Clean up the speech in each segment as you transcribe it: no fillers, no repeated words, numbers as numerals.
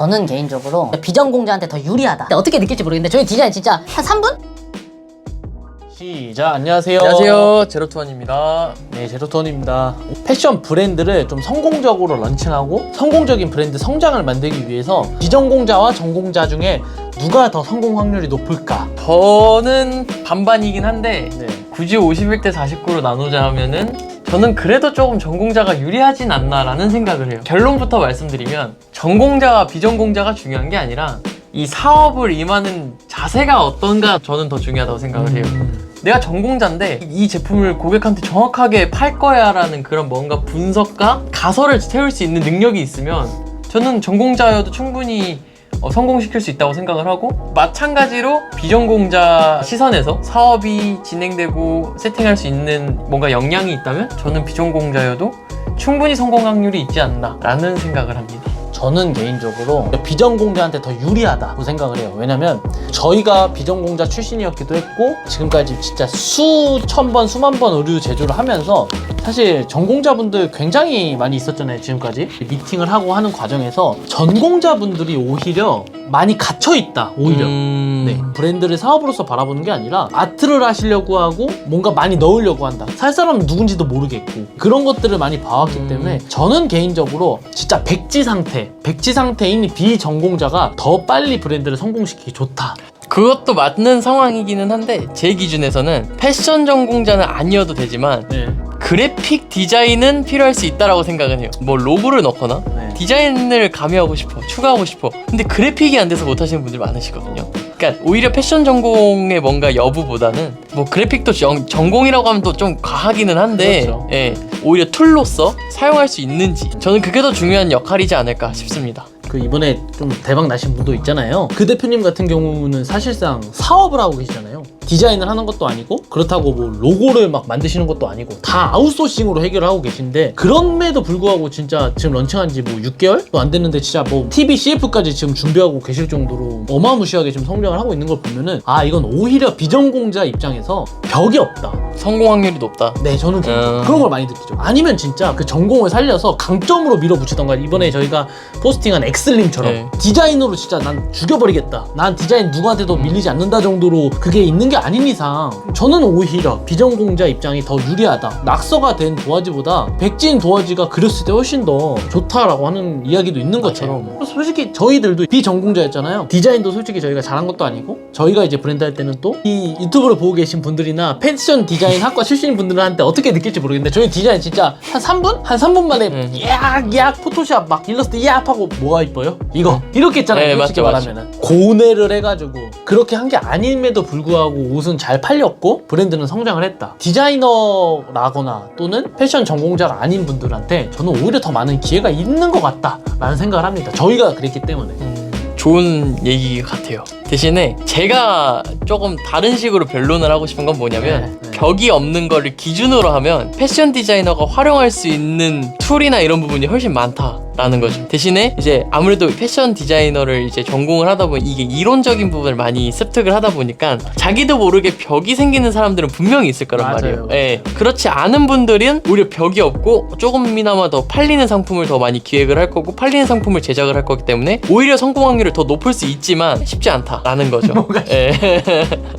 저는 개인적으로 비전공자한테 더 유리하다. 어떻게 느낄지 모르겠는데 저희 디자인 진짜 한 3분? 시작. 안녕하세요. 안녕하세요. 제로투원입니다. 네, 제로톤입니다. 패션 브랜드를 좀 성공적으로 런칭하고 성공적인 브랜드 성장을 만들기 위해서 비전공자와 전공자 중에 누가 더 성공 확률이 높을까? 저는 반반이긴 한데 네. 굳이 51대 49로 나누자 하면은 저는 그래도 조금 전공자가 유리하진 않나라는 생각을 해요. 결론부터 말씀드리면 전공자와 비전공자가 중요한 게 아니라 이 사업을 임하는 자세가 어떤가 저는 더 중요하다고 생각을 해요. 내가 전공자인데 이 제품을 고객한테 정확하게 팔 거야 라는 그런 뭔가 분석과 가설을 세울 수 있는 능력이 있으면 저는 전공자여도 충분히 성공시킬 수 있다고 생각을 하고, 마찬가지로 비전공자 시선에서 사업이 진행되고 세팅할 수 있는 뭔가 역량이 있다면 저는 비전공자여도 충분히 성공 확률이 있지 않나 라는 생각을 합니다. 저는 개인적으로 비전공자한테 더 유리하다고 생각을 해요. 왜냐면 저희가 비전공자 출신이었기도 했고 지금까지 진짜 수천 번, 수만 번 의류 제조를 하면서 사실 전공자분들 굉장히 많이 있었잖아요. 지금까지 미팅을 하고 하는 과정에서 전공자분들이 오히려 많이 갇혀있다. 오히려 네, 브랜드를 사업으로서 바라보는 게 아니라 아트를 하시려고 하고 뭔가 많이 넣으려고 한다. 살 사람은 누군지도 모르겠고 그런 것들을 많이 봐왔기 때문에 저는 개인적으로 진짜 백지 상태인 비전공자가 더 빨리 브랜드를 성공시키기 좋다. 그것도 맞는 상황이기는 한데 제 기준에서는 패션 전공자는 아니어도 되지만 네. 그래픽 디자인은 필요할 수 있다라고 생각은 해요. 뭐 로고를 넣거나 네. 디자인을 가미하고 싶어, 추가하고 싶어. 근데 그래픽이 안 돼서 못 하시는 분들 많으시거든요. 그러니까 오히려 패션 전공의 뭔가 여부보다는 뭐 그래픽도 전공이라고 하면 또 좀 과하기는 한데 그렇죠. 예, 오히려 툴로서 사용할 수 있는지 저는 그게 더 중요한 역할이지 않을까 싶습니다. 그 이번에 좀 대박 나신 분도 있잖아요. 그 대표님 같은 경우는 사실상 사업을 하고 계시잖아요. 디자인을 하는 것도 아니고 그렇다고 뭐 로고를 막 만드시는 것도 아니고 다 아웃소싱으로 해결하고 계신데 그럼에도 불구하고 진짜 지금 런칭한 지 뭐 6개월도 안 됐는데 진짜 뭐 TV CF까지 지금 준비하고 계실 정도로 어마무시하게 지금 성장을 하고 있는 걸 보면은 아 이건 오히려 비전공자 입장에서 벽이 없다. 성공 확률이 높다. 네, 저는 그런 걸 많이 느끼죠. 아니면 진짜 그 전공을 살려서 강점으로 밀어붙이던가 이번에 저희가 포스팅한 엑슬림처럼 네. 디자인으로 진짜 난 죽여버리겠다. 난 디자인 누구한테도 밀리지 않는다 정도로 그게 있는 게 아닌 이상 저는 오히려 비전공자 입장이 더 유리하다. 낙서가 된 도화지보다 백지인 도화지가 그렸을 때 훨씬 더 좋다라고 하는 이야기도 있는 것처럼 솔직히 저희들도 비전공자였잖아요. 디자인도 솔직히 저희가 잘한 것도 아니고 저희가 이제 브랜드 할 때는 또 이 유튜브를 보고 계신 분들이나 패션 디자인 학과 출신인 분들한테 어떻게 느낄지 모르겠는데 저희 디자인 진짜 한 3분? 한 3분 만에 약 포토샵 막 일러스트 약 하고 뭐가 이뻐요? 이거 이렇게 했잖아요. 네, 솔직히 맞죠, 말하면은 고뇌를 해가지고 그렇게 한 게 아님에도 불구하고 옷은 잘 팔렸고 브랜드는 성장을 했다. 디자이너라거나 또는 패션 전공자가 아닌 분들한테 저는 오히려 더 많은 기회가 있는 것 같다 라는 생각을 합니다. 저희가 그랬기 때문에. 좋은 얘기 같아요. 대신에 제가 조금 다른 식으로 변론을 하고 싶은 건 뭐냐면 네. 벽이 없는 거를 기준으로 하면 패션 디자이너가 활용할 수 있는 툴이나 이런 부분이 훨씬 많다라는 거죠. 대신에 이제 아무래도 패션 디자이너를 이제 전공을 하다 보니 이게 이론적인 부분을 많이 습득을 하다 보니까 자기도 모르게 벽이 생기는 사람들은 분명히 있을 거란 맞아요. 말이에요. 예. 그렇지 않은 분들은 오히려 벽이 없고 조금이나마 더 팔리는 상품을 더 많이 기획을 할 거고 팔리는 상품을 제작을 할 거기 때문에 오히려 성공 확률을 더 높을 수 있지만 쉽지 않다라는 거죠. 예.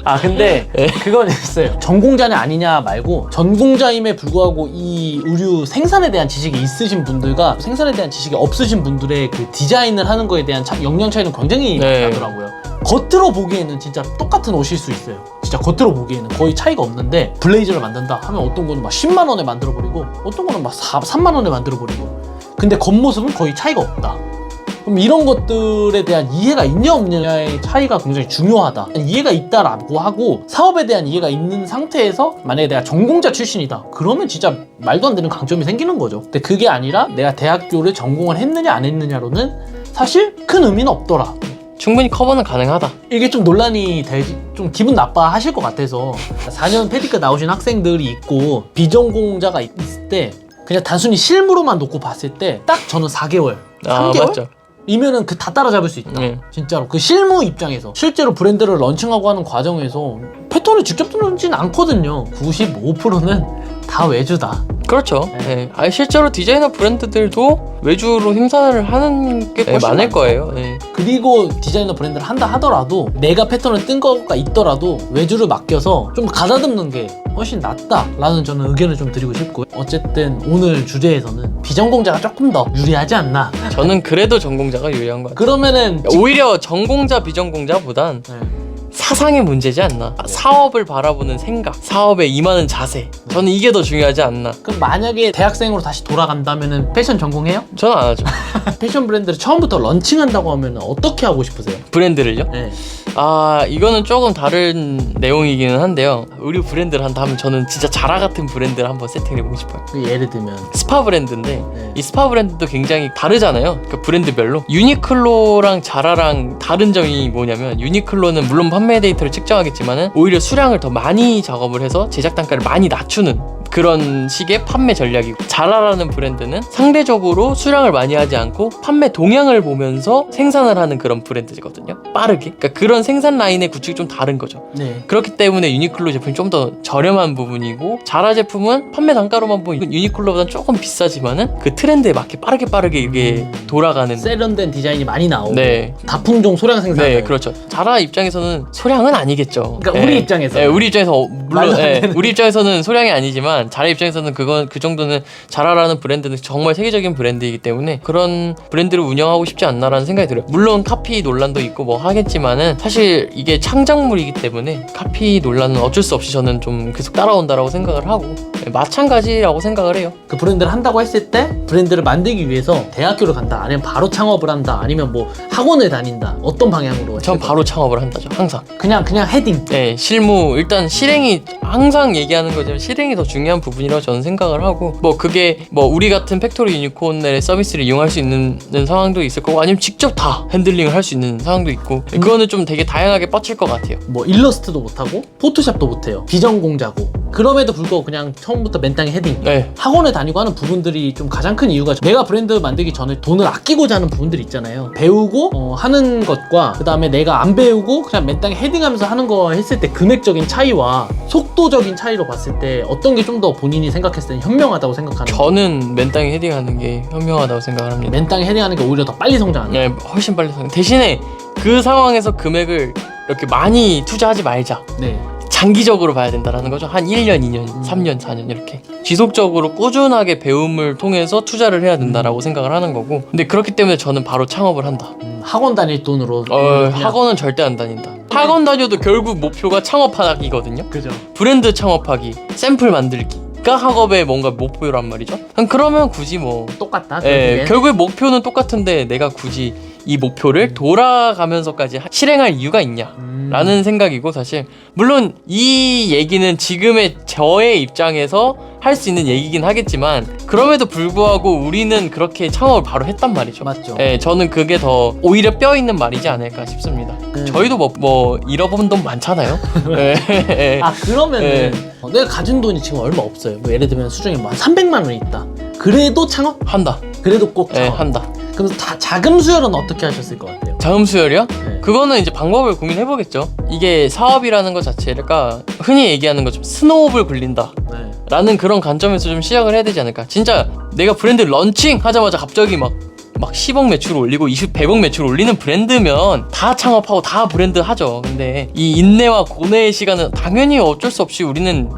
아 근데 그건 있어요. 전공자는 아니냐 말고 전공자임에 불구하고 이 의류 생산에 대한 지식이 있으신 분들과 생산에 대한 지식이 없으신 분들의 그 디자인을 하는 거에 대한 역량 차이는 굉장히 나더라고요. 겉으로 보기에는 진짜 똑같은 옷일 수 있어요. 진짜 겉으로 보기에는 거의 차이가 없는데 블레이저를 만든다 하면 어떤 거는 막 10만 원에 만들어버리고 어떤 거는 막 3만 원에 만들어버리고 근데 겉모습은 거의 차이가 없다. 그럼 이런 것들에 대한 이해가 있냐 없냐의 차이가 굉장히 중요하다. 이해가 있다라고 하고 사업에 대한 이해가 있는 상태에서 만약에 내가 전공자 출신이다 그러면 진짜 말도 안 되는 강점이 생기는 거죠. 근데 그게 아니라 내가 대학교를 전공을 했느냐 안 했느냐로는 사실 큰 의미는 없더라. 충분히 커버는 가능하다. 이게 좀 논란이 되지, 좀 기분 나빠 하실 것 같아서 4년 패디과 나오신 학생들이 있고 비전공자가 있을 때 그냥 단순히 실무로만 놓고 봤을 때 딱 저는 4개월, 3개월? 맞죠. 이면은 그 다 따라잡을 수 있다. 진짜로 그 실무 입장에서 실제로 브랜드를 런칭하고 하는 과정에서 패턴을 직접 듣지는 않거든요. 95%는 다 외주다. 그렇죠. 네. 아니, 실제로 디자이너 브랜드들도 외주로 생산을 하는 게 훨씬 많을 많죠. 거예요. 네. 그리고 디자이너 브랜드를 한다 하더라도 내가 패턴을 뜬 거가 있더라도 외주를 맡겨서 좀 가다듬는 게 훨씬 낫다라는 저는 의견을 좀 드리고 싶고요. 어쨌든 오늘 주제에서는 비전공자가 조금 더 유리하지 않나. 저는 그래도 전공자가 유리한 것 같아요. 그러면은 오히려 전공자 비전공자보단 네. 사상의 문제지 않나. 사업을 바라보는 생각, 사업에 임하는 자세, 저는 이게 더 중요하지 않나. 그럼 만약에 대학생으로 다시 돌아간다면은 패션 전공해요? 저는 안 하죠. 패션 브랜드를 처음부터 런칭한다고 하면 어떻게 하고 싶으세요? 브랜드를요? 네. 아, 이거는 조금 다른 내용이기는 한데요. 의류 브랜드를 한다 하면 저는 진짜 자라 같은 브랜드를 한번 세팅해보고 싶어요. 그 예를 들면 스파 브랜드인데 네. 이 스파 브랜드도 굉장히 다르잖아요. 그 브랜드별로. 유니클로랑 자라랑 다른 점이 뭐냐면, 유니클로는 물론 판매 데이터를 측정하겠지만은 오히려 수량을 더 많이 작업을 해서 제작 단가를 많이 낮추는 그런 식의 판매 전략이고, 자라라는 브랜드는 상대적으로 수량을 많이 하지 않고 판매 동향을 보면서 생산을 하는 그런 브랜드거든요. 빠르게. 그러니까 그런 생산 라인의 구축이 좀 다른 거죠. 네. 그렇기 때문에 유니클로 제품이 좀 더 저렴한 부분이고, 자라 제품은 판매 단가로만 보면 유니클로보다는 조금 비싸지만은 그 트렌드에 맞게 빠르게 이게 돌아가는. 세련된 디자인이 많이 나오고 네. 다품종 소량 생산. 네, 그렇죠. 자라 입장에서는 소량은 아니겠죠. 그러니까 우리 입장에서. 네, 우리 입장에서 물론 말도 안 되는. 우리 입장에서는 소량이 아니지만 자라 입장에서는 그 정도는, 자라라는 브랜드는 정말 세계적인 브랜드이기 때문에 그런 브랜드를 운영하고 싶지 않나라는 생각이 들어요. 물론 카피 논란도 있고 뭐 하겠지만은 사실 이게 창작물이기 때문에 카피 논란은 어쩔 수 없이 저는 좀 계속 따라온다라고 생각을 하고, 네, 마찬가지라고 생각을 해요. 그 브랜드를 한다고 했을 때 브랜드를 만들기 위해서 대학교를 간다, 아니면 바로 창업을 한다, 아니면 뭐 학원을 다닌다, 어떤 방향으로? 전 바로 창업을 한다죠. 항상. 그냥 헤딩. 네, 실무 일단 실행이, 항상 얘기하는 거지만 실행이 더 중요한 부분이라고 저는 생각을 하고, 뭐 그게 뭐 우리 같은 팩토리 유니콘의 서비스를 이용할 수 있는 상황도 있을 거고, 아니면 직접 다 핸들링을 할 수 있는 상황도 있고, 그거는 좀 되게 다양하게 뻗칠 것 같아요. 뭐 일러스트도 못하고 포토샵도 못해요. 비전공자고. 그럼에도 불구하고 그냥 처음부터 맨땅에 헤딩. 네. 학원을 다니고 하는 부분들이 좀 가장 큰 이유가, 내가 브랜드 만들기 전에 돈을 아끼고자 하는 부분들이 있잖아요. 배우고 하는 것과 그 다음에 내가 안 배우고 그냥 맨땅에 헤딩하면서 하는 거 했을 때 금액적인 차이와 속도적인 차이로 봤을 때 어떤 게 좀 더 본인이 생각했을 때 현명하다고 생각하는 거예요? 저는 맨땅에 헤딩하는 게 현명하다고 생각을 합니다. 맨땅에 헤딩하는 게 오히려 더 빨리 성장하는 거예요. 네, 훨씬 빨리 대신에 그 상황에서 금액을 이렇게 많이 투자하지 말자. 네. 장기적으로 봐야 된다라는 거죠. 한 1년, 2년, 3년, 4년 이렇게 지속적으로 꾸준하게 배움을 통해서 투자를 해야 된다라고 생각을 하는 거고, 근데 그렇기 때문에 저는 바로 창업을 한다. 학원 다닐 돈으로 학원은 절대 안 다닌다. 학원 다녀도 결국 목표가 창업하기거든요. 그죠. 브랜드 창업하기, 샘플 만들기가 학업의 뭔가 목표란 말이죠. 그러면 굳이 뭐 똑같다. 결국에 목표는 똑같은데 내가 굳이 이 목표를 돌아가면서까지 실행할 이유가 있냐 라는 생각이고, 사실 물론 이 얘기는 지금의 저의 입장에서 할 수 있는 얘기긴 하겠지만, 그럼에도 불구하고 우리는 그렇게 창업을 바로 했단 말이죠. 맞죠. 예, 저는 그게 더 오히려 뼈 있는 말이지 않을까 싶습니다. 저희도 뭐 잃어본 돈 많잖아요. 예. 아 그러면은 내가 가진 돈이 지금 얼마 없어요. 뭐 예를 들면 수중에 뭐 한 300만 원 있다. 그래도 창업? 한다. 그래도 꼭 예, 창업. 한다. 그럼 자금 수혈은 어떻게 하셨을 것 같아요? 자금 수혈이요? 네. 그거는 이제 방법을 고민해보겠죠. 이게 사업이라는 것 자체가 흔히 얘기하는 것처럼 스노우볼 굴린다 네. 라는 그런 관점에서 좀 시작을 해야 되지 않을까. 진짜 내가 브랜드 런칭 하자마자 갑자기 막 10억 매출 올리고 100억 매출 올리는 브랜드면 다 창업하고 다 브랜드 하죠. 근데 이 인내와 고뇌의 시간은 당연히 어쩔 수 없이 우리는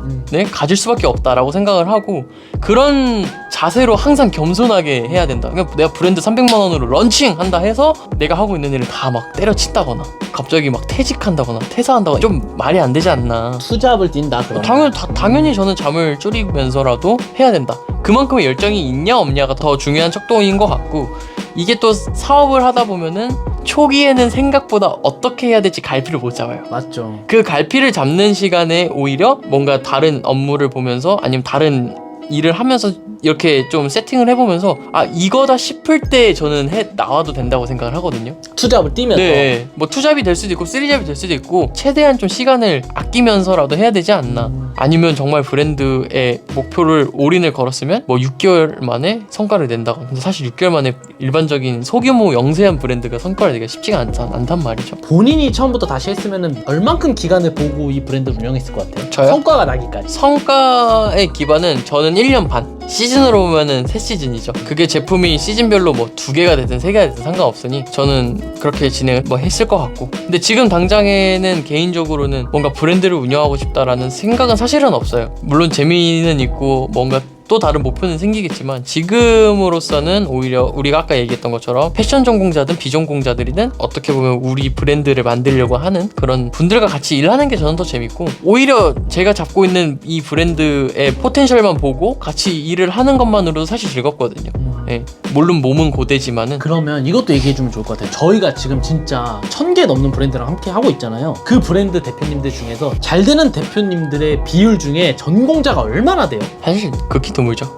가질 수밖에 없다라고 생각을 하고, 그런 자세로 항상 겸손하게 해야 된다. 그러니까 내가 브랜드 300만 원으로 런칭한다 해서 내가 하고 있는 일을 다 막 때려친다거나 갑자기 막 퇴직한다거나 퇴사한다거나 좀 말이 안 되지 않나. 투잡을 뛴다 그러면. 당연히 저는 잠을 줄이면서라도 해야 된다. 그만큼의 열정이 있냐 없냐가 더 중요한 척도인 것 같고, 이게 또 사업을 하다 보면은 초기에는 생각보다 어떻게 해야 될지 갈피를 못 잡아요. 맞죠. 그 갈피를 잡는 시간에 오히려 뭔가 다른 업무를 보면서 아니면 다른 일을 하면서 이렇게 좀 세팅을 해보면서 이거다 싶을 때 저는 나와도 된다고 생각을 하거든요. 투잡을 뛰면서. 네, 뭐 투잡이 될 수도 있고 3잡이 될 수도 있고, 최대한 좀 시간을 아끼면서라도 해야 되지 않나. 아니면 정말 브랜드의 목표를 올인을 걸었으면 뭐 6개월 만에 성과를 낸다거나. 근데 사실 6개월 만에 일반적인 소규모 영세한 브랜드가 성과를 내기가 쉽지가 않단 말이죠. 본인이 처음부터 다시 했으면은 얼만큼 기간을 보고 이 브랜드를 운영했을 것 같아요? 저요? 성과가 나기까지. 성과의 기반은 저는 1년 반. 시즌으로 보면은 3시즌이죠. 그게 제품이 시즌별로 뭐 2개가 되든 3개가 되든 상관없으니 저는 그렇게 진행을 뭐 했을 것 같고, 근데 지금 당장에는 개인적으로는 뭔가 브랜드를 운영하고 싶다라는 생각은 사실은 없어요. 물론 재미는 있고 뭔가 또 다른 목표는 생기겠지만 지금으로서는 오히려 우리가 아까 얘기했던 것처럼 패션 전공자든 비전공자들이든 어떻게 보면 우리 브랜드를 만들려고 하는 그런 분들과 같이 일하는 게 저는 더 재밌고, 오히려 제가 잡고 있는 이 브랜드의 포텐셜만 보고 같이 일을 하는 것만으로도 사실 즐겁거든요. 네. 물론 몸은 고되지만은. 그러면 이것도 얘기해주면 좋을 것 같아요. 저희가 지금 진짜 1000개 넘는 브랜드랑 함께 하고 있잖아요. 그 브랜드 대표님들 중에서 잘 되는 대표님들의 비율 중에 전공자가 얼마나 돼요? 사실 극히 드물죠.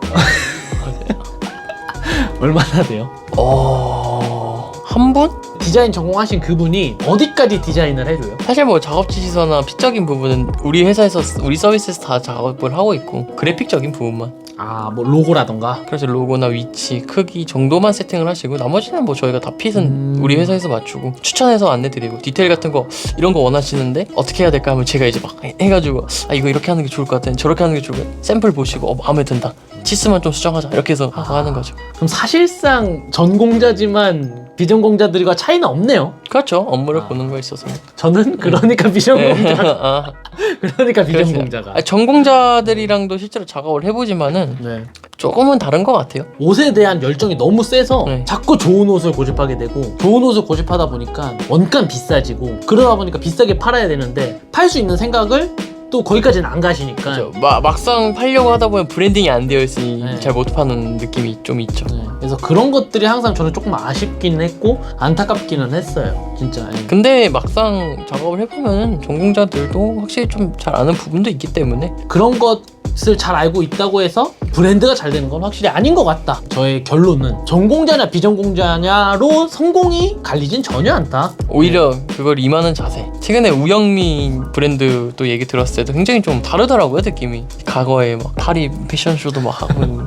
얼마나 돼요? 한 분? 디자인 전공하신 그분이 어디까지 디자인을 해줘요? 사실 뭐 작업 지시서나 핏적인 부분은 우리 회사에서 우리 서비스에서 다 작업을 하고 있고, 그래픽적인 부분만, 뭐 로고라던가. 그래서 로고나 위치, 크기 정도만 세팅을 하시고 나머지는 뭐 저희가 다 핏은 우리 회사에서 맞추고 추천해서 안내드리고, 디테일 같은 거 이런 거 원하시는데 어떻게 해야 될까 하면 제가 이제 막 해가지고 이거 이렇게 하는 게 좋을 것 같아, 저렇게 하는 게 좋을 것 같아, 샘플 보시고 마음에 든다, 치스만 좀 수정하자, 이렇게 해서 하는 거죠. 그럼 사실상 전공자지만 비전공자들과 차이는 없네요. 그렇죠. 업무를 보는 거에 있어서. 저는 그러니까 비전공자. 아, 그러니까 비전공자가. 아니, 전공자들이랑도 실제로 작업을 해보지만은 네. 조금은 다른 것 같아요. 옷에 대한 열정이 너무 세서 네. 자꾸 좋은 옷을 고집하게 되고, 좋은 옷을 고집하다 보니까 원가 비싸지고, 그러다 보니까 비싸게 팔아야 되는데 팔 수 있는 생각을 또 거기까지는 안 가시니까. 그렇죠. 막상 팔려고 하다 보면 브랜딩이 안 되어 있으니 네. 잘 못 파는 느낌이 좀 있죠. 네. 그래서 그런 것들이 항상 저는 조금 아쉽긴 했고 안타깝기는 했어요, 진짜. 예. 근데 막상 작업을 해보면 전공자들도 확실히 좀 잘 아는 부분도 있기 때문에. 그런 것을 잘 알고 있다고 해서 브랜드가 잘 되는 건 확실히 아닌 것 같다. 저의 결론은 전공자냐 비전공자냐로 성공이 갈리진 전혀 않다. 오히려 그걸 임하는 자세. 최근에 우영민 브랜드 또 얘기 들었을 때도 굉장히 좀 다르더라고요, 느낌이. 과거에 막 파리 패션쇼도 막 하고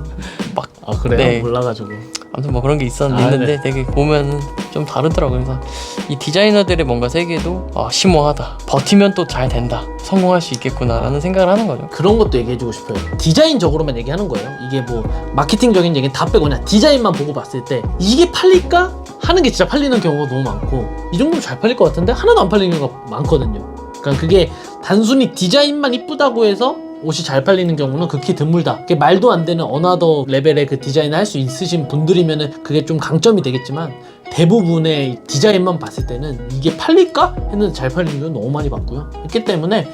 막. 그래요? 네. 몰라가지고. 아무튼 뭐 그런 게 있는데 네. 되게 보면 좀 다르더라고요. 그래서 이 디자이너들의 뭔가 세계도 심오하다, 버티면 또 잘 된다, 성공할 수 있겠구나라는 생각을 하는 거죠. 그런 것도 얘기해주고 싶어요. 디자인적으로만 얘기하는 거예요. 이게 뭐 마케팅적인 얘기는 다 빼고 그냥 디자인만 보고 봤을 때 이게 팔릴까? 하는 게 진짜 팔리는 경우가 너무 많고, 이 정도면 잘 팔릴 것 같은데 하나도 안 팔리는 경우가 많거든요. 그러니까 그게 단순히 디자인만 이쁘다고 해서 옷이 잘 팔리는 경우는 극히 드물다. 그게 말도 안 되는 어나더 레벨의 그 디자인을 할 수 있으신 분들이면은 그게 좀 강점이 되겠지만, 대부분의 디자인만 봤을 때는 이게 팔릴까? 했는데 잘 팔리는 경우는 너무 많이 봤고요. 그렇기 때문에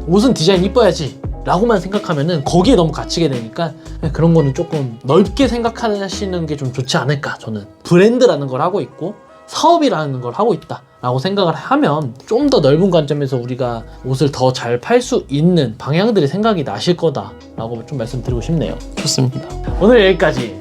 옷은 디자인 이뻐야지 라고만 생각하면은 거기에 너무 갇히게 되니까 그런 거는 조금 넓게 생각하시는 게 좀 좋지 않을까. 저는 브랜드라는 걸 하고 있고 사업이라는 걸 하고 있다 라고 생각을 하면 좀 더 넓은 관점에서 우리가 옷을 더 잘 팔 수 있는 방향들이 생각이 나실 거다 라고 좀 말씀드리고 싶네요. 좋습니다. 오늘 여기까지